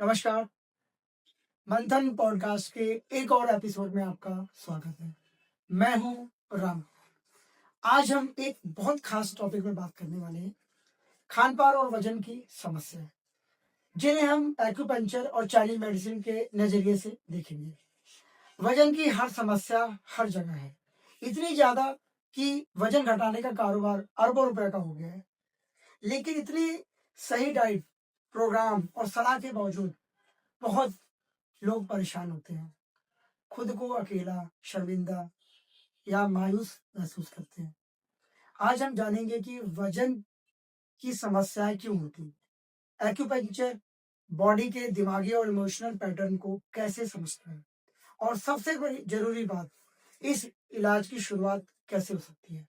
नमस्कार। मंथन पॉडकास्ट के एक और एपिसोड में आपका स्वागत है। मैं हूं राम। आज हम एक बहुत खास टॉपिक में बात करने वाले हैं, खान पान और वजन की समस्या, जिन्हें हम एक्यूपंक्चर और चाइनीज मेडिसिन के नजरिए से देखेंगे। वजन की हर समस्या हर जगह है, इतनी ज्यादा कि वजन घटाने का कारोबार अरबों रुपए का हो गया है। लेकिन इतनी सही डाइट, प्रोग्राम और सलाह के बावजूद बहुत लोग परेशान होते हैं, खुद को अकेला, शर्मिंदा या मायूस महसूस करते हैं। आज हम जानेंगे कि वजन की समस्याएं क्यों होती हैं, एक्यूपंक्चर बॉडी के दिमागी और इमोशनल पैटर्न को कैसे समझता है, और सबसे बड़ी जरूरी बात, इस इलाज की शुरुआत कैसे हो सकती है।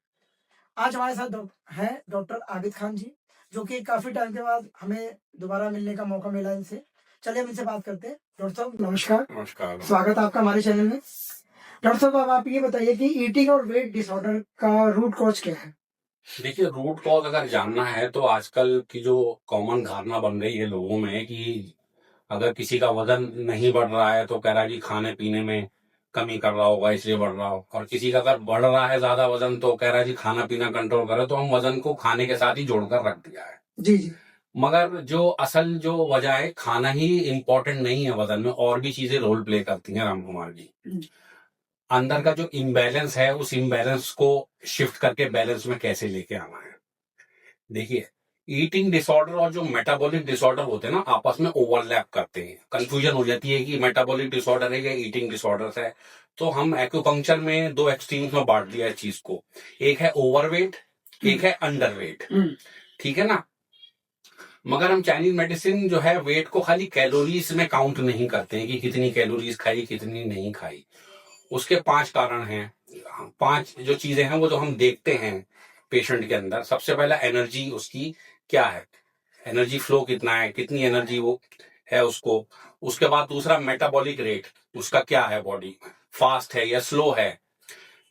आज हमारे साथ हैं डॉक्टर आबिद खान जी, जो कि काफी टाइम के बाद हमें दोबारा मिलने का मौका मिला इनसे। चलिए हम इनसे बात करते हैं। डॉक्टर साहब नमस्कार। नमस्कार। स्वागत है आपका हमारे चैनल में। डॉक्टर साहब अब आप ये बताइए कि ईटिंग और वेट डिसऑर्डर का रूट कॉज क्या है। देखिए, रूट कॉज अगर जानना है तो आजकल की जो कॉमन धारणा बन गई है लोगों में कि अगर किसी का वजन नहीं बढ़ रहा है तो कह रहा है कि खाने पीने में कमी कर रहा होगा इसलिए बढ़ रहा हो, और किसी का अगर बढ़ रहा है ज्यादा वजन तो कह रहा है कि खाना पीना कंट्रोल करे। तो हम वजन को खाने के साथ ही जोड़कर रख दिया है। जी जी। मगर जो असल जो वजह है, खाना ही इम्पोर्टेंट नहीं है वजन में, और भी चीजें रोल प्ले करती हैं राम कुमार जी। अंदर का जो इम्बैलेंस है उस इम्बैलेंस को शिफ्ट करके बैलेंस में कैसे लेके आना है। देखिए, ईटिंग डिसऑर्डर और जो मेटाबॉलिक डिसऑर्डर होते हैं ना, आपस में ओवरलैप करते हैं। कंफ्यूजन हो जाती है कि मेटाबॉलिक डिसऑर्डर है या ईटिंग डिसऑर्डर है। तो हम एक्यूपंक्चर में दो एक्सट्रीम्स में बांट दिया है चीज को। एक है ओवरवेट, एक है अंडरवेट। ठीक है ना। मगर हम चाइनीज मेडिसिन जो है वेट को खाली कैलोरीज में काउंट नहीं करते हैं कि कितनी कैलोरीज खाई कितनी नहीं खाई। उसके 5 कारण हैं। 5 जो चीजें हैं वो जो हम देखते हैं पेशेंट के अंदर। सबसे पहला एनर्जी उसकी क्या है, एनर्जी फ्लो कितना है, कितनी एनर्जी वो है उसको। उसके बाद दूसरा मेटाबॉलिक रेट, उसका क्या है, बॉडी फास्ट है या स्लो है।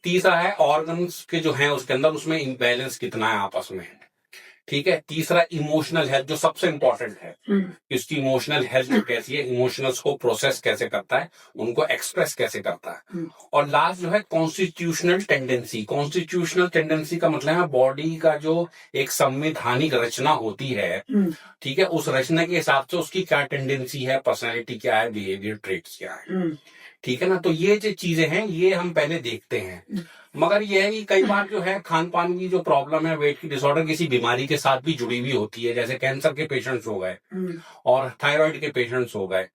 तीसरा है ऑर्गन्स के जो हैं उसके अंदर, उसमें इम्बैलेंस कितना है आपस में। ठीक है। तीसरा इमोशनल हेल्थ, जो सबसे इंपॉर्टेंट है, इसकी इमोशनल हेल्थ कैसी है, इमोशनल्स को प्रोसेस कैसे करता है, उनको एक्सप्रेस कैसे करता है। और लास्ट जो है कॉन्स्टिट्यूशनल टेंडेंसी। कॉन्स्टिट्यूशनल टेंडेंसी का मतलब है बॉडी का जो एक संवैधानिक रचना होती है, ठीक है, उस रचना के हिसाब से उसकी क्या टेंडेंसी है, पर्सनैलिटी क्या है, बिहेवियर ट्रेट्स क्या है। ठीक है ना। तो ये जो चीजें हैं ये हम पहले देखते हैं। मगर ये है कि कई बार जो है खान पान की जो प्रॉब्लम है, वेट की डिसऑर्डर किसी बीमारी के साथ भी जुड़ी हुई होती है, जैसे कैंसर के पेशेंट्स हो गए और थायराइड के पेशेंट्स हो गए।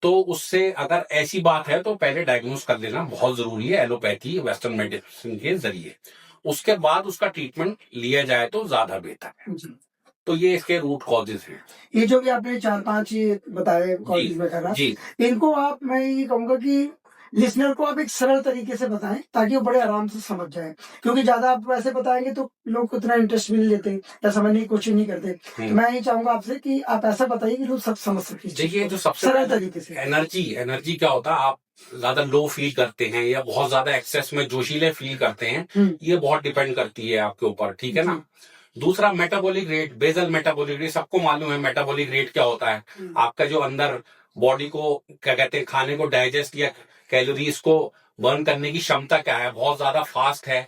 तो उससे अगर ऐसी बात है तो पहले डायग्नोज कर लेना बहुत जरूरी है एलोपैथी वेस्टर्न मेडिसिन के जरिए। उसके बाद उसका ट्रीटमेंट लिया जाए तो ज्यादा बेहतर है। तो ये इसके रूट कॉजेज हैं। ये जो भी आपने 4-5 ये बताए कॉजेज वगैरह, इनको आप, मैं ये कहूंगा कि लिसनर को आप एक सरल तरीके से बताएं ताकि वो बड़े आराम से समझ जाए, क्योंकि ज्यादा आप वैसे बताएंगे तो लोग उतना इंटरेस्ट भी नहीं लेते या समझने की कोशिश नहीं करते। तो मैं ये चाहूंगा आपसे कि आप ऐसा बताइए कि लोग सब समझ सके। देखिए, जो सबसे सरल तरीके से, एनर्जी क्या होता है, आप ज्यादा लो फील करते हैं या बहुत ज्यादा एक्सेस में जोशीले फील करते हैं, ये बहुत डिपेंड करती है आपके ऊपर। ठीक है ना। दूसरा metabolic rate, basal metabolic rate, सबको मालूम है मेटाबॉलिक रेट क्या होता है। आपका जो अंदर बॉडी को क्या कहते हैं, खाने को डाइजेस्ट या कैलोरीज को बर्न करने की क्षमता क्या है, बहुत ज्यादा फास्ट है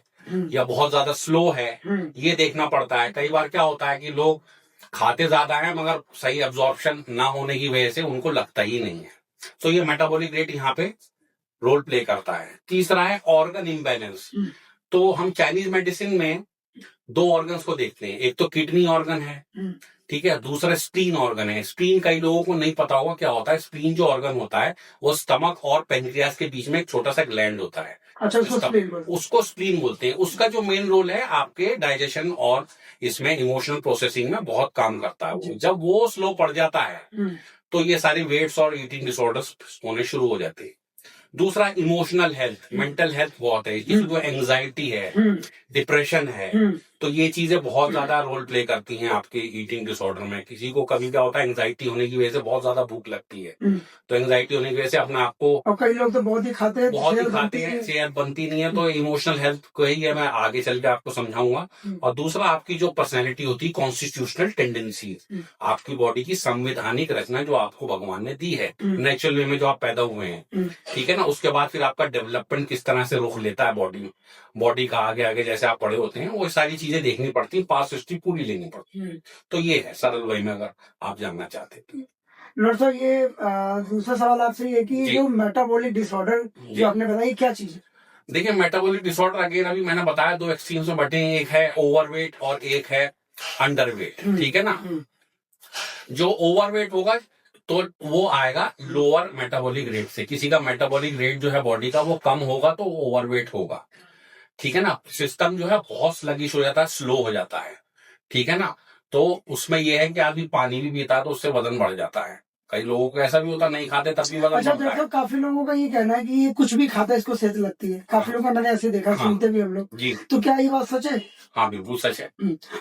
या बहुत ज्यादा स्लो है, ये देखना पड़ता है। कई बार क्या होता है कि लोग खाते ज्यादा है मगर सही अब्जॉर्प्शन ना होने की वजह से उनको लगता ही नहीं है। तो ये मेटाबॉलिक रेट यहाँ पे रोल प्ले करता है। तीसरा है ऑर्गन इम्बैलेंस। तो हम चाइनीज मेडिसिन में 2 ऑर्गन्स को देखते हैं, एक तो किडनी ऑर्गन है, ठीक है, दूसरा स्प्लीन ऑर्गन है। स्प्लीन कई लोगों को नहीं पता होगा क्या होता है। स्प्लीन जो ऑर्गन होता है वो स्टमक और पेनक्रियास के बीच में एक छोटा सा ग्लैंड होता है। अच्छा, उसको स्प्लीन बोलते हैं। उसका जो मेन रोल है आपके डाइजेशन और इसमें इमोशनल प्रोसेसिंग में बहुत काम करता है। वो जब वो स्लो पड़ जाता है तो ये सारे वेट्स और ईटिंग डिसऑर्डर्स होने शुरू हो जाते हैं। दूसरा इमोशनल हेल्थ, मेंटल हेल्थ बहुत है, इसमें एंजाइटी है, डिप्रेशन है, तो ये चीजें बहुत ज्यादा रोल प्ले करती हैं आपके ईटिंग डिसऑर्डर में। किसी को कभी क्या होता है, एंजाइटी होने की वजह से बहुत ज्यादा भूख लगती है, तो एंजाइटी होने की वजह से अपने आप को, और कई लोग तो बहुत ही खाते हैं, बहुत ही सेहत खाते बनती हैं, है। सेहत बनती नहीं है। तो इमोशनल हेल्थ को ही है, मैं आगे चल के आपको समझाऊंगा। और दूसरा, आपकी जो पर्सनैलिटी होती है, कॉन्स्टिट्यूशनल टेंडेंसी, आपकी बॉडी की संवैधानिक रचना जो आपको भगवान ने दी है नेचुरल वे में, जो आप पैदा हुए हैं, ठीक है ना। उसके बाद फिर आपका डेवलपमेंट किस तरह से रुख लेता है बॉडी में, बॉडी का आगे आगे जैसे आप बड़े होते हैं, वो सारी चीजें देखनी पड़ती है, पास्ट हिस्ट्री पूरी लेनी पड़ती है। तो ये है सरल वे में, अगर आप जानना चाहते हैं तो। डॉक्टर साहब, ये दूसरा सवाल आपसे ये कि जी। जो मेटाबॉलिक डिसऑर्डर जी। जो आपने बताया, ये क्या चीज है? देखिए, मेटाबॉलिक डिसऑर्डर अगेन अभी मैंने बताया 2 एक्सट्रीम्स में बटे हैं, एक है ओवरवेट और एक है अंडरवेट, ठीक है ना। जो ओवरवेट होगा तो वो आएगा लोअर मेटाबॉलिक रेट से। किसी का मेटाबॉलिक रेट जो है बॉडी का वो कम होगा तो ओवरवेट होगा, ठीक है ना। सिस्टम जो है बहुत स्लगिश हो जाता है, स्लो हो जाता है, ठीक है ना। तो उसमें यह है कि आदमी पानी भी पीता है तो उससे वजन बढ़ जाता है। कई लोगों को ऐसा भी होता है, नहीं खाते तब भी वजन अच्छा बढ़ता डॉक्टर है। साहब, काफी लोगों का ये कहना है कि ये कुछ भी खाता है इसको सेहत लगती है। काफी लोगों का मैंने ऐसे देखा, हाँ। सुनते भी हम लोग। जी। तो क्या ये बात सच है? हाँ, बिल्कुल सच है।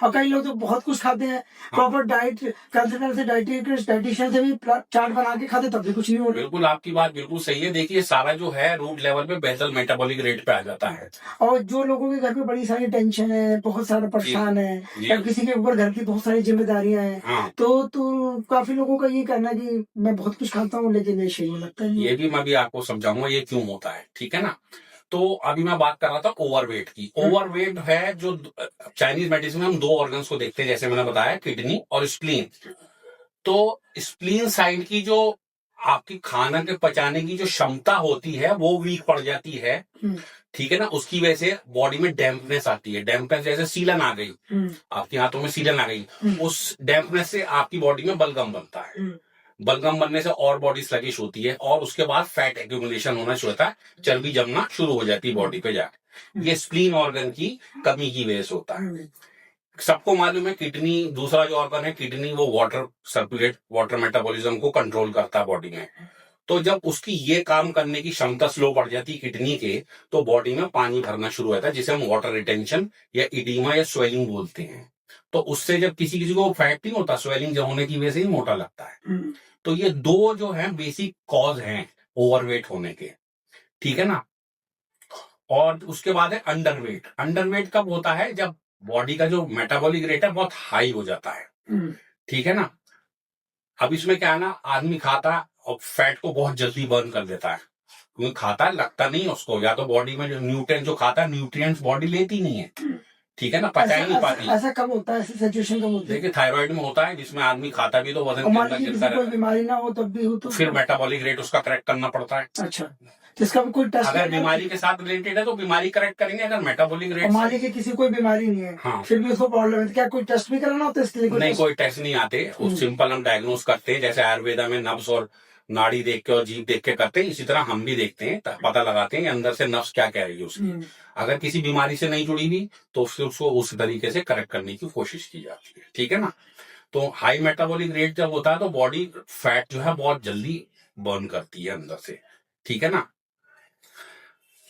और कई लोग तो बहुत कुछ खाते हैं, प्रॉपर डाइट कंसल्टेंट से, डाइटिशियन से भी चार्ट बना के खाते, तब भी कुछ नहीं हो रहा। बिल्कुल, आपकी बात बिल्कुल सही है। देखिए, सारा जो है रूट लेवल पे बेसल मेटाबॉलिक रेट पे आ जाता है। और जो लोगों के घर पे बड़ी सारी टेंशन है, बहुत सारा परेशान है, जी। या किसी के ऊपर घर की बहुत सारी जिम्मेदारियां हैं, हाँ, तो काफी लोगों का ये कहना है कि मैं बहुत कुछ खाता हूँ लेकिन ये सही नहीं लगता है। ये भी मैं भी आपको समझाऊंगा ये क्यों होता है, ठीक है ना। तो अभी मैं बात कर रहा था ओवरवेट की। ओवरवेट है जो चाइनीज मेडिसिन में हम 2 ऑर्गन्स को देखते हैं, जैसे मैंने बताया, किडनी और स्प्लीन। तो स्प्लीन साइड की जो आपकी खाना के पचाने की जो क्षमता होती है वो वीक पड़ जाती है, ठीक है ना। उसकी वजह से बॉडी में डैम्पनेस आती है। डैम्पनेस जैसे सीलन आ गई, आपके हाथों में सीलन आ गई, उस डैम्पनेस से आपकी बॉडी में बलगम बनता है। बलगम बनने से और बॉडी स्लगिश होती है, और उसके बाद फैट एक्यूमुलेशन होना शुरू होता है, चर्बी जमना शुरू हो जाती है बॉडी पे जाकर। ये स्प्लीन ऑर्गन की कमी की वजह से होता है। सबको मालूम है किडनी, दूसरा जो ऑर्गन है किडनी, वो वाटर सर्कुलेट, वाटर मेटाबॉलिज्म को कंट्रोल करता है बॉडी में। तो जब उसकी ये काम करने की क्षमता स्लो बढ़ जाती है किडनी के, तो बॉडी में पानी भरना शुरू हो जाता है, जिसे हम वाटर रिटेंशन या इडीमा या स्वेलिंग बोलते हैं। तो उससे जब किसी किसी को फैट नहीं होता, स्वेलिंग जो होने की वजह से ही मोटा लगता है। तो ये 2 जो है बेसिक कॉज हैं ओवरवेट होने के, ठीक है ना। और उसके बाद है अंडरवेट। अंडरवेट कब होता है? जब बॉडी का जो मेटाबॉलिक रेट है बहुत हाई हो जाता है, ठीक है ना। अब इसमें क्या है ना, आदमी खाता है और फैट को बहुत जल्दी बर्न कर देता है, क्योंकि खाता है, लगता नहीं है उसको, या तो बॉडी में जो न्यूट्रिएंट जो खाता है, न्यूट्रिएंट्स बॉडी लेती नहीं है, ठीक है ना, पचा ही नहीं पाती। ऐसा कब होता है? ऐसी सिचुएशन कब होती है? देखिए, थायराइड में होता है, जिसमें आदमी खाता भी तो वजन के अंदर गिरता कोई बीमारी ना हो तब भी हो तो फिर मेटाबॉलिक रेट उसका करेक्ट करना पड़ता है। अच्छा, तो इसका भी कोई टेस्ट? अगर बीमारी के साथ रिलेटेड है तो बीमारी करेक्ट करेंगे, अगर मेटाबॉलिक रेट मान लीजिए किसी कोई बीमारी नहीं है, हाँ, फिर भी उसको प्रॉब्लम है, तो क्या कोई टेस्ट भी कराना होता है इसके लिए? नहीं, कोई टेस्ट नहीं आते, उस सिंपल हम डायग्नोस करते हैं, जैसे आयुर्वेदा में नब्ज और नाड़ी देख के और जीभ देख के करते हैं, इसी तरह हम भी देखते हैं, पता लगाते हैं अंदर से नब्ज क्या कह रही है उसकी। अगर किसी बीमारी से नहीं जुड़ी हुई तो फिर उसको उस तरीके से करेक्ट करने की कोशिश की जाती है, ठीक है ना। तो हाई मेटाबॉलिक रेट जब होता है तो बॉडी फैट जो है बहुत जल्दी बर्न करती है अंदर से, ठीक है ना।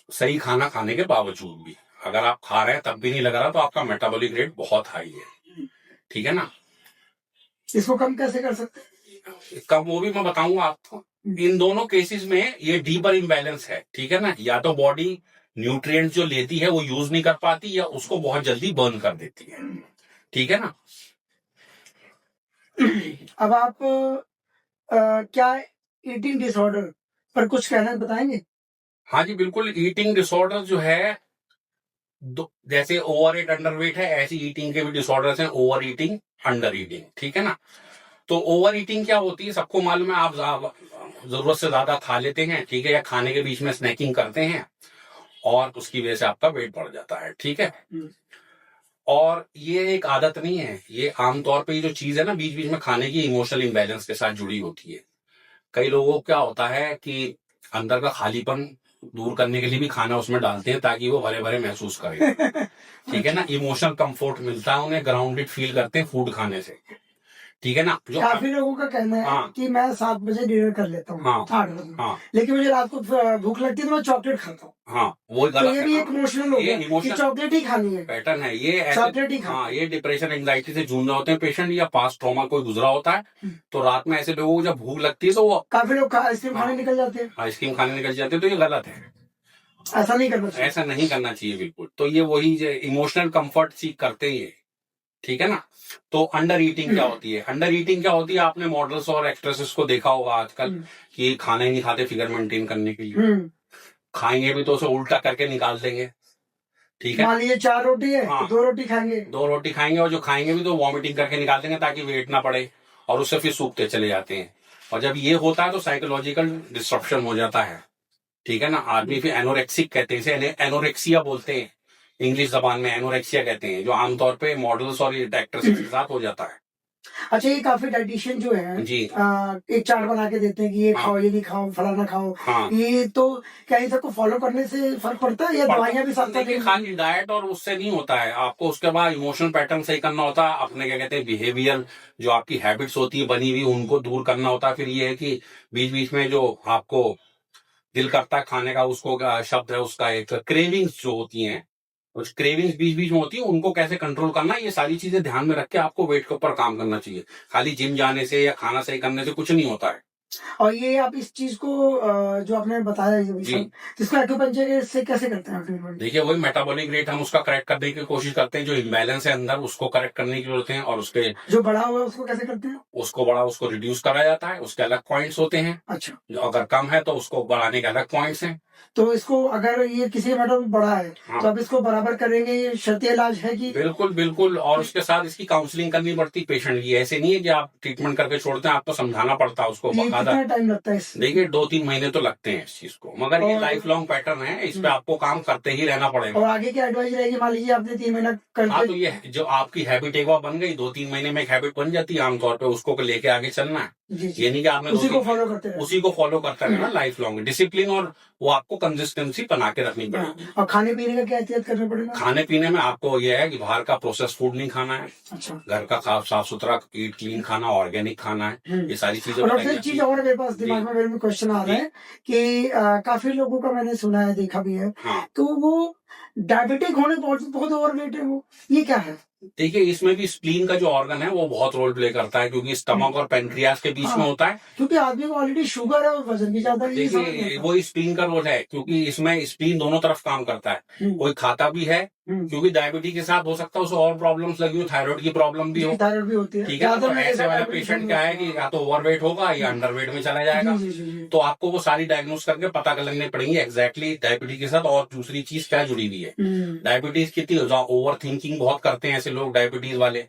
सही खाना खाने के बावजूद भी अगर आप खा रहे हैं तब भी नहीं लग रहा, तो आपका मेटाबॉलिक रेट बहुत हाई है, ठीक है ना। इसको कम कैसे कर सकते हैं? कब वो भी मैं बताऊंगा आपको। इन दोनों केसेस में ये डीपर इम्बैलेंस है, ठीक है ना। या तो बॉडी न्यूट्रिएंट्स जो लेती है वो यूज नहीं कर पाती, या उसको बहुत जल्दी बर्न कर देती है, ठीक है ना। अब आप क्या ईटिंग डिसऑर्डर पर कुछ कहना बताएंगे? हाँ जी, बिल्कुल। ईटिंग डिसऑर्डर जो है, जैसे ओवर ईट अंडर वेट है, ऐसी ईटिंग के भी डिसऑर्डर्स हैं, ओवर ईटिंग, अंडर ईटिंग, ठीक है ना। तो ओवर ईटिंग क्या होती है, सबको मालूम है, आप जरूरत से ज्यादा खा लेते हैं, ठीक है, या खाने के बीच में स्नैकिंग करते हैं, और उसकी वजह से आपका वेट बढ़ जाता है, ठीक है। और ये एक आदत नहीं है, ये आमतौर पे ये जो चीज है ना, बीच बीच में खाने की इमोशनल इंबैलेंस के साथ जुड़ी होती है। कई लोगों को क्या होता है कि अंदर का खालीपन दूर करने के लिए भी खाना उसमें डालते हैं, ताकि वो भरे भरे महसूस करें, ठीक है ना। इमोशनल कंफर्ट मिलता है उन्हें, ग्राउंडेड फील करते हैं फूड खाने से, ठीक है ना, जो काफी लोगों का कहना है हाँ कि मैं 7 बजे डिनर कर लेता हूँ, हाँ 8 बजे, हाँ लेकिन मुझे रात को भूख लगती है तो मैं चॉकलेट खाता हूँ। हाँ, वो तो गलत ये है भी ना, एक इमोशनल हो ये गया कि इमोशन चॉकलेट ही खानी है, पैटर्न है ये ऐसे। चॉकलेट ही खानी हाँ, है। ये डिप्रेशन एंग्जाइटी से जूझ रहे होते हैं पेशेंट, या पास्ट ट्रॉमा कोई गुजरा होता है, हम्म। तो रात में ऐसे लोगों को जब भूख लगती है तो वो काफी लोग आइसक्रीम खाने हाँ निकल जाते हैं, आइसक्रीम खाने निकल जाते हैं, तो ये गलत है, ऐसा नहीं करना चाहिए। ऐसा नहीं करना चाहिए बिल्कुल। तो ये वही इमोशनल कंफर्ट सीख करते हैं ये, ठीक है ना। तो अंडर ईटिंग क्या होती है, अंडर ईटिंग क्या होती है, आपने मॉडल्स और एक्ट्रेसेस को देखा होगा आजकल कि खाना ही नहीं खाते फिगर मेंटेन करने के लिए, खाएंगे भी तो उसे उल्टा करके निकाल देंगे, ठीक है। मान लीजिए 4 रोटी है हाँ, तो 2 रोटी खाएंगे, 2 रोटी खाएंगे, और जो खाएंगे भी तो वॉमिटिंग करके निकाल देंगे ताकि वेट ना बढ़े, और उससे फिर सूखते चले जाते हैं। और जब ये होता है तो साइकोलॉजिकल डिस्ट्रप्शन हो जाता है, ठीक है ना। आदमी फिर एनोरेक्सिक कहते हैं, इसे एनोरेक्सिया बोलते हैं, इंग्लिश जबान में एनोरेक्सिया कहते हैं, जो आमतौर पे मॉडल्स और एक्टर्स के साथ हो जाता है। अच्छा ये काफी डाइटिशियन जो है जी एक चार्ट बना के देते हैं कि ये हाँ खाओ, ये नहीं खाओ, फलाना खाओ, हाँ, ये तो क्या इन सबको फॉलो करने से फर्क पड़ता है या दवाइयां भी साथ साथ देखिए खाली डाइट और उससे नहीं होता है, आपको उसके बाद इमोशनल पैटर्न सही करना होता है, अपने क्या कहते हैं बिहेवियर, जो आपकी हैबिट्स होती है बनी हुई, उनको दूर करना होता है। फिर ये है कि बीच बीच में जो आपको दिल करता है खाने का, उसको शब्द है उसका एक क्रेविंग्स जो होती हैं, उस क्रेविंग्स बीच बीच में होती है, उनको कैसे कंट्रोल करना है, ये सारी चीजें ध्यान में रख के आपको वेट के ऊपर काम करना चाहिए। खाली जिम जाने से या खाना सही करने से कुछ नहीं होता है। और ये आप इस चीज को जो आपने बताया ये जी सब, इसको एक्यूपंक्चर से कैसे करते हैं ट्रीटमेंट? देखिए, वही मेटाबॉलिक रेट हम उसका करेक्ट करने की कोशिश करते हैं, जो इम्बैलेंस है अंदर उसको करेक्ट करने की जरूरत है, और उसके जो बड़ा हुआ है उसको कैसे करते हैं? उसको रिड्यूस करा जाता है, उसके अलग पॉइंट्स होते हैं। अच्छा, जो अगर कम है तो उसको बढ़ाने के अलग पॉइंट्स हैं। तो इसको अगर ये किसी मैटर में बड़ा है हाँ तो आप इसको बराबर करेंगे, ये शर्ती इलाज है कि? बिल्कुल बिल्कुल, और उसके साथ इसकी काउंसलिंग करनी पड़ती पेशेंट की, ऐसे नहीं है कि आप ट्रीटमेंट करके छोड़ते हैं, आपको समझाना पड़ता है उसको ये बकायदा। कितना टाइम लगता है इससे? देखिए 2-3 महीने तो लगते हैं इस चीज को, मगर ये और लाइफ लॉन्ग पैटर्न है, इस पे आपको काम करते ही रहना पड़ेगा। और आगे क्या एडवाइस रहेगी? मान लीजिए आपने 3 महीना हाँ, करके, तो ये जो आपकी हैबिट एक बार बन गई, 2-3 महीने में एक हैबिट बन जाती है आमतौर पे, उसको लेके आगे चलना है। जी जी, ये नहीं कि आपने उसी को 2-3 फॉलो करते रहे। उसी को फॉलो करता रहना लाइफ लॉन्ग, डिसिप्लिन, और वो आपको कंसिस्टेंसी बना के रखनी पड़ेगी। और खाने पीने का क्या एहतियात करना पड़ेगा? खाने पीने में आपको यह है कि बाहर का प्रोसेस फूड नहीं खाना है, अच्छा, घर का साफ सुथरा ईट क्लीन खाना, ऑर्गेनिक खाना है, ये सारी चीजें और बताई एक जाती चीज हैं। और मेरे पास जी दिमाग में मेरे में क्वेश्चन आ रहा जी है कि काफी लोगों का मैंने सुना है, देखा भी है, हाँ, तो वो डायबिटिक होने बहुत बहुत ओवरवेट है, वो ये क्या है? देखिए इसमें भी स्प्लीन का जो ऑर्गन है वो बहुत रोल प्ले करता है, क्योंकि स्टमक और पेनक्रियास के बीच में हाँ, होता है। क्योंकि आदमी को ऑलरेडी शुगर है और वजन भी ज्यादा है, ये समझ नहीं देखिए आता। वो स्प्लीन का रोल है, क्योंकि इसमें स्प्लीन दोनों तरफ काम करता है, कोई खाता भी है, क्योंकि डायबिटीज के साथ हो सकता है उसे और प्रॉब्लम्स लगी हो, थायराइड की प्रॉब्लम भी हो, जी, थायराइड भी होती है, ठीक है ना। तो ज्यादा मेरे ऐसे साथ वाला डायबिटीज पेशेंट क्या है कि या तो ओवरवेट होगा या अंडरवेट में चला जाएगा, जी जी जी तो आपको वो सारी डायग्नोस करके पता कर लेने पड़ेंगे एग्जैक्टली डायबिटीज के साथ और दूसरी चीज क्या जुड़ी हुई है। डायबिटीज कितनी ओवर थिंकिंग बहुत करते हैं ऐसे लोग, डायबिटीज वाले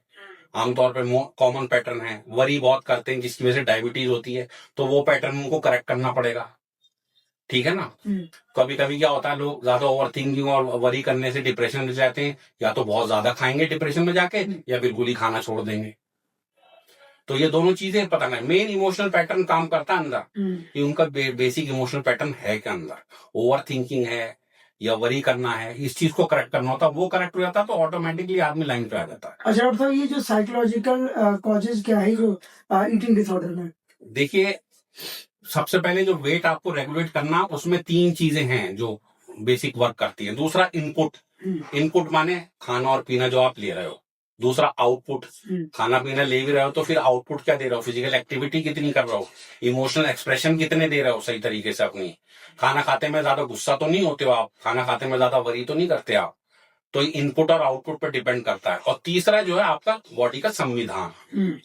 आमतौर पर कॉमन पैटर्न है, वरी बहुत करते हैं जिसकी वजह से डायबिटीज होती है, तो वो पैटर्न उनको करेक्ट करना पड़ेगा, ठीक है ना। कभी कभी क्या होता है, लोग ज्यादा ओवर थिंकिंग और वरी करने से डिप्रेशन में जाते हैं, या तो बहुत ज्यादा खाएंगे डिप्रेशन में जाके, या बिल्कुल ही खाना छोड़ देंगे। तो ये दोनों चीजें पता नहीं, मेन इमोशनल पैटर्न काम करता है अंदर, कि उनका बेसिक इमोशनल पैटर्न है क्या अंदर, ओवर थिंकिंग है या वरी करना है, इस चीज को करेक्ट करना होता है, वो करेक्ट हो जाता है तो ऑटोमेटिकली आदमी लाइन पे आ जाता है। अच्छा डॉक्टर साहब, ये जो साइकोलॉजिकल कॉजेज क्या है जो ईटिंग डिसऑर्डर में? देखिए सबसे पहले जो वेट आपको रेगुलेट करना, उसमें 3 चीजें हैं जो बेसिक वर्क करती हैं। दूसरा इनपुट, इनपुट माने खाना और पीना जो आप ले रहे हो। दूसरा आउटपुट, खाना पीना ले भी रहे हो तो फिर आउटपुट क्या दे रहे हो, फिजिकल एक्टिविटी कितनी कर रहे हो, इमोशनल एक्सप्रेशन कितने दे रहे हो सही तरीके से अपनी। खाना खाते में ज्यादा गुस्सा तो नहीं होते हो आप, खाना खाते में ज्यादा वरी तो नहीं करते आप, तो इनपुट और आउटपुट पर डिपेंड करता है। और तीसरा जो है आपका बॉडी का संविधान,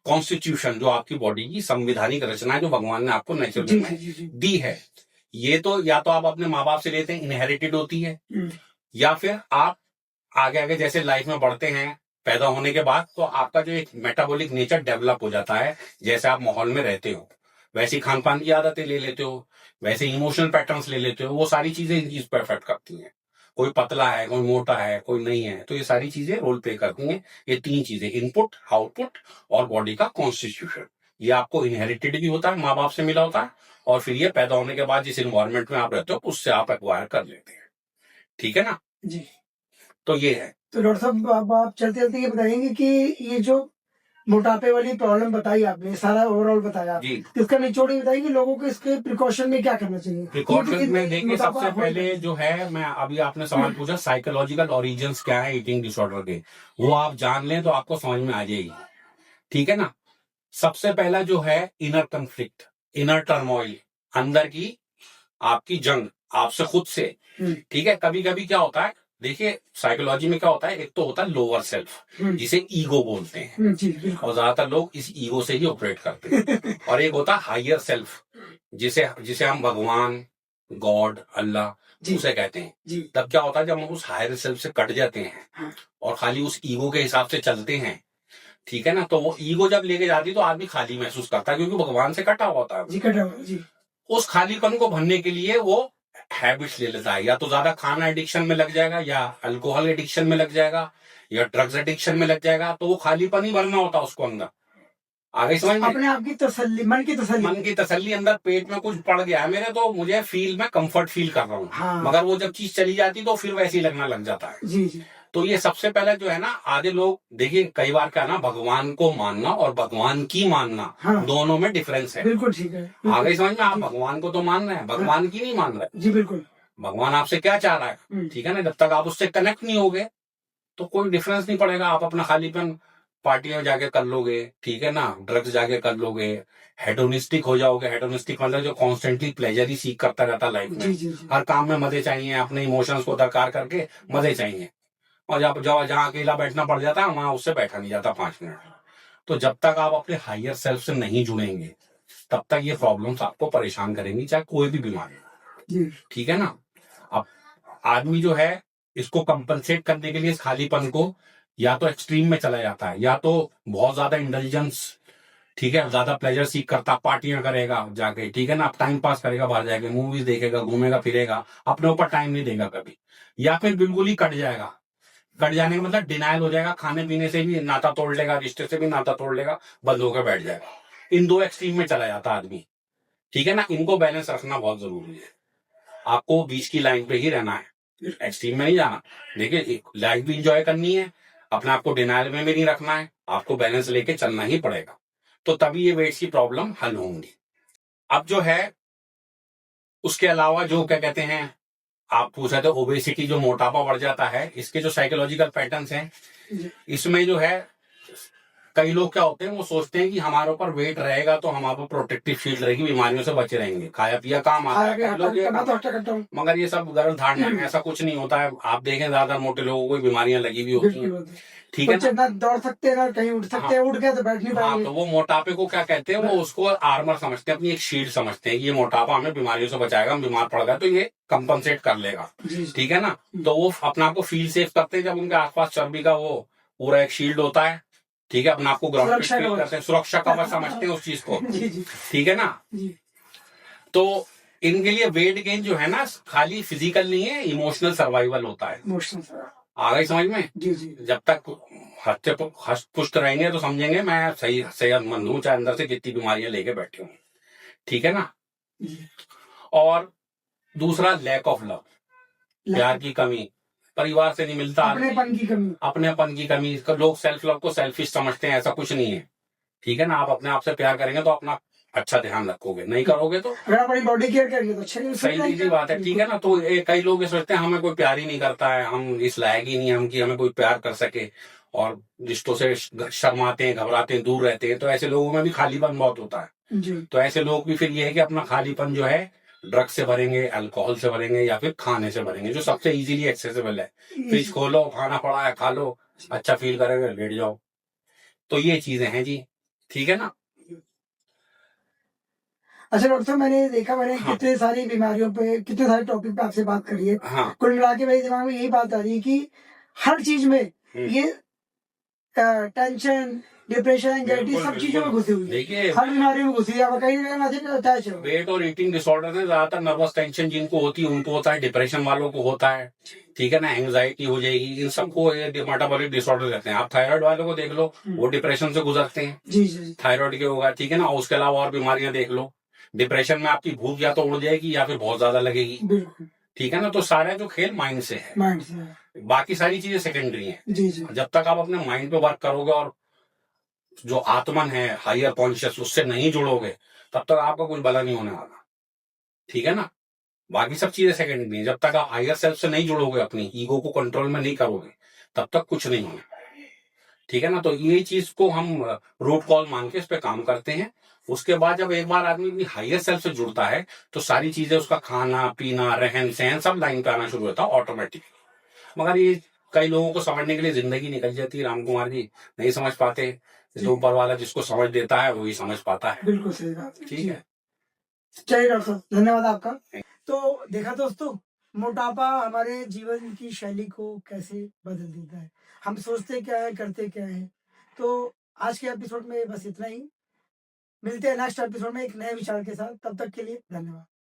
कॉन्स्टिट्यूशन, जो आपकी बॉडी की संविधानिक रचना है जो भगवान ने आपको नेचुरल में दी है। ये तो या तो आप अपने माँ बाप से लेते हैं, इनहेरिटेड होती है, या फिर आप आगे आगे जैसे लाइफ में बढ़ते हैं पैदा होने के बाद, तो आपका जो एक मेटाबॉलिक नेचर डेवलप हो जाता है, जैसे आप माहौल में रहते हो वैसी खान पान की आदतें ले लेते हो, वैसे इमोशनल पैटर्न्स ले लेते हो, वो सारी चीजें इन चीज पर इफेक्ट करती हैं। कोई पतला है, कोई मोटा है, कोई नहीं है, तो ये सारी चीजें रोल प्ले करती हैं। ये 3 चीजें, इनपुट, आउटपुट और बॉडी का कॉन्स्टिट्यूशन, ये आपको इनहेरिटेड भी होता है, माँ बाप से मिला होता है, और फिर ये पैदा होने के बाद जिस इन्वायरमेंट में आप रहते हो उससे आप एक्वायर कर लेते हैं, ठीक है ना जी। तो ये है। तो डॉक्टर साहब अब आप चलते चलते ये बताएंगे कि ये जो मोटापे वाली प्रॉब्लम बताई आपने, सारा ओवरऑल बताया, जी। तो इसका निचोड़ ये बताइए कि लोगों को इसके प्रिकॉशन में क्या करना चाहिए। प्रिकॉशन में देखिए, मोटापा सबसे avoid पहले करना जो है, मैं अभी आपने सवाल पूछा साइकोलॉजिकल ओरिजिन्स क्या है ईटिंग डिसऑर्डर के, वो आप जान लें तो आपको समझ में आ जाएगी। ठीक है ना। सबसे पहला जो है इनर कंफ्लिक्ट, इनर टर्मोइल, अंदर की आपकी जंग आपसे खुद से। चाहिए। ठीक है। कभी कभी क्या होता है, देखिए साइकोलॉजी में क्या होता है, एक तो होता है लोअर सेल्फ जिसे ईगो बोलते हैं, जी बिल्कुल। और ज्यादातर लोग इस ईगो से ही ऑपरेट करते हैं। और एक होता है हायर सेल्फ, जिसे जिसे हम भगवान, गॉड, अल्लाह जी उसे कहते हैं। जी। तब क्या होता है, जब हम उस हायर सेल्फ से कट जाते हैं हाँ। और खाली उस ईगो के हिसाब से चलते हैं, ठीक है ना, तो वो ईगो जब लेके जाती है तो आदमी खाली महसूस करता है, क्योंकि भगवान से कटा हुआ होता है। जी कटा हुआ, जी। उस खालीपन को भरने के लिए वो हैबिट्स ले लेता है, या तो ज्यादा खाना एडिक्शन में लग जाएगा, या अल्कोहल एडिक्शन में लग जाएगा, या ड्रग्स एडिक्शन में लग जाएगा। तो वो खालीपन ही भरना होता है उसको अंदर। आगे समझ में, अपने आप की तसल्ली, मन की तसल्ली। मन की तसल्ली, अंदर पेट में कुछ पड़ गया है मेरे, तो मुझे फील में कंफर्ट फील कर रहा हूँ। हाँ। मगर वो जब चीज चली जाती तो फिर वैसे ही लगना लग जाता है। जी जी। तो ये सबसे पहले जो है ना, आधे लोग देखिए, कई बार क्या है ना, भगवान को मानना और भगवान की मानना, हाँ। दोनों में डिफरेंस है। बिल्कुल ठीक है, बिल्कुल। आगे समझ में, आप जी। भगवान को तो मान रहे हैं, भगवान की नहीं मान रहे। जी बिल्कुल। भगवान आपसे क्या चाह रहा है, ठीक है ना, जब तक आप उससे कनेक्ट नहीं होगे तो कोई डिफरेंस नहीं पड़ेगा। आप अपना खालीपन पार्टियों में जाके कर लोगे, ठीक है ना, ड्रग्स जाके कर लोगे, हेडोनिस्टिक हो जाओगे। हेडोनिस्टिक मतलब जो कॉन्स्टेंटली प्लेजर ही सीख करता रहता लाइफ जी में, जी जी। हर काम में मजे चाहिए, अपने इमोशंस को दरकार करके मजे चाहिए। और जब जब जहाँ अकेला बैठना पड़ जाता है, वहां उससे बैठा नहीं जाता 5 मिनट। तो जब तक आप अपने हायर सेल्फ से नहीं जुड़ेंगे, तब तक ये प्रॉब्लम्स आपको परेशान करेंगी, चाहे कोई भी बीमारी हो। जी। ठीक है ना। अब आदमी जो है, इसको कंपनसेट करने के लिए इस खालीपन को या तो एक्सट्रीम में चला जाता है, या तो बहुत ज्यादा इंटेलिजेंस, ठीक है, ज्यादा प्लेजर सीख करता, पार्टियां करेगा जाके, ठीक है ना, टाइम पास करेगा, बाहर जाके मूवीज देखेगा, घूमेगा फिरेगा, अपने ऊपर टाइम नहीं देगा कभी। या फिर बिल्कुल ही कट जाएगा। कट जाने का मतलब डिनायल हो जाएगा, खाने पीने से भी नाता तोड़ लेगा, रिश्ते से भी नाता तोड़ लेगा, बंद होकर बैठ जाएगा। इन दो एक्सट्रीम में चला जाता आदमी। ठीक है ना। इनको बैलेंस रखना बहुत जरूरी है। आपको बीच की लाइन पे ही रहना है, एक्सट्रीम में नहीं जाना। देखिए, लाइफ भी इंजॉय करनी है, अपने आप को डिनायल में भी नहीं रखना है, आपको बैलेंस लेके चलना ही पड़ेगा। तो तभी ये वेट्स की प्रॉब्लम हल होंगी। अब जो है, उसके अलावा जो क्या कहते हैं, आप पूछ रहे थे ओबेसिटी, जो मोटापा बढ़ जाता है, इसके जो साइकोलॉजिकल पैटर्न्स हैं, इसमें जो है, कई लोग क्या होते हैं, वो सोचते हैं कि हमारे ऊपर वेट रहेगा तो हमारे ऊपर प्रोटेक्टिव शील्ड रहेगी, बीमारियों से बचे रहेंगे, खाया पिया काम आता है। मगर ये सब गलत धारणा है, ऐसा कुछ नहीं होता है। आप देखें, ज्यादा मोटे लोगों को बीमारियां लगी हुई होती हैं, ठीक है ना। ना दौड़ सकते हैं, ना कहीं उठ सकते हैं, उठ गए तो बैठ नहीं हाँ, पाएंगे। तो वो मोटापे को क्या कहते हैं, वो उसको आर्मर समझते हैं, अपनी एक शील्ड समझते हैं कि ये मोटापा हमें बीमारियों से बचाएगा, हम बीमार पड़ गए तो ये कंपनसेट कर लेगा, ठीक है ना। तो वो अपने आप को फील सेफ करते हैं, जब उनके आसपास चर्बी का वो पूरा एक शील्ड होता है, ठीक है, अपने आप को ग्राउंडेड फील करते हैं, सुरक्षा कवच समझते हैं उस चीज को, ठीक है ना। तो इनके लिए वेट गेन जो है ना, खाली फिजिकल नहीं है, इमोशनल सर्वाइवल होता है। आ गई समझ में। जी जी। जब तक हष्ट पुष्ट रहेंगे तो समझेंगे मैं सही सेहतमंद हूं, चाहे अंदर से कितनी बीमारियां लेके बैठे हूं, ठीक है ना। और दूसरा, लैक ऑफ लव, प्यार की कमी, परिवार से नहीं मिलता, अपनेपन की कमी, अपनेपन की कमी। लोग सेल्फ लव को सेल्फिश समझते हैं, ऐसा कुछ नहीं है, ठीक है ना। आप अपने आप से प्यार करेंगे तो अपना अच्छा ध्यान रखोगे, नहीं करोगे तो अगर अपनी बॉडी केयर करेंगे तो अच्छा सही बात है, ठीक है ना। तो कई लोग ये सोचते हैं हमें कोई प्यार ही नहीं करता है, हम इस लायक ही नहीं है हम कि हमें कोई प्यार कर सके, और रिश्तों से शर्माते हैं, घबराते हैं, दूर रहते हैं। तो ऐसे लोगों में भी खालीपन बहुत होता है जी। तो ऐसे लोग भी फिर ये है कि अपना खालीपन जो है ड्रग्स से भरेंगे, अल्कोहल से भरेंगे, या फिर खाने से भरेंगे, जो सबसे इजीली एक्सेसिबल है। फ्रिज खोलो, खाना पड़ा है, खा लो, अच्छा फील करेंगे, लेट जाओ। तो ये चीजें हैं जी, ठीक है ना। अच्छा डॉक्टर साहब, मैंने देखा, मैंने कितने सारी बीमारियों पे, कितने सारे टॉपिक पे आपसे बात करी है। हाँ। कुल मिला के मेरे दिमाग में यही बात आ रही है कि हर चीज में ये टेंशन, डिप्रेशन, एंजाइटी सब चीजों में घुसी हुई है। देखिए, हर बीमारी में घुसी है, कहीं ना कहीं वेट और ईटिंग डिसऑर्डर में ज्यादातर नर्वस टेंशन जिनको होती है उनको होता है, डिप्रेशन वालों को होता है, ठीक है ना, एंग्जाइटी हो जाएगी, इन सबको मेटाबॉलिक डिसऑर्डर कहते हैं। आप थायराइड वालों को देख लो, वो डिप्रेशन से गुजरते हैं, जी जी। थायराइड के होगा, ठीक है ना। उसके अलावा और बीमारियां देख लो, डिप्रेशन में आपकी भूख या तो उड़ जाएगी या फिर बहुत ज्यादा लगेगी, बिल्कुल, ठीक है ना। तो सारा जो खेल माइंड से है, माइंड से है। बाकी सारी चीजें सेकेंडरी हैं। जी जी। जब तक आप अपने माइंड पे वर्क करोगे और जो आत्मन है, हायर कॉन्शियस, उससे नहीं जुड़ोगे तब तक आपका कुछ भला नहीं होने वाला। ठीक है ना? बाकी सब चीजें सेकेंडरी हैं। जब तक आप हायर सेल्फ से नहीं जुड़ोगे, अपनी ईगो को कंट्रोल में नहीं करोगे, तब तक कुछ नहीं होना। ठीक है ना? तो ये चीज को हम रूट कॉल मान के इस पे काम करते हैं। उसके बाद जब एक बार आदमी अपनी हायर सेल्फ से जुड़ता है तो सारी चीजें, उसका खाना पीना, रहन सहन, सब लाइन पे आना शुरू होता है ऑटोमेटिक। मगर ये कई लोगों को समझने के लिए जिंदगी निकल जाती है राम कुमार जी, नहीं समझ पाते। जो ऊपर वाला जिसको समझ देता है वही समझ पाता है। बिल्कुल सही बात है। ठीक जी। है। चलिए डॉक्टर साहब, धन्यवाद आपका। तो देखा दोस्तों, मोटापा हमारे जीवन की शैली को कैसे बदल देता है। हम सोचते क्या है, करते क्या है। तो आज के एपिसोड में बस इतना ही। मिलते हैं नेक्स्ट एपिसोड में एक नए विचार के साथ। तब तक के लिए धन्यवाद।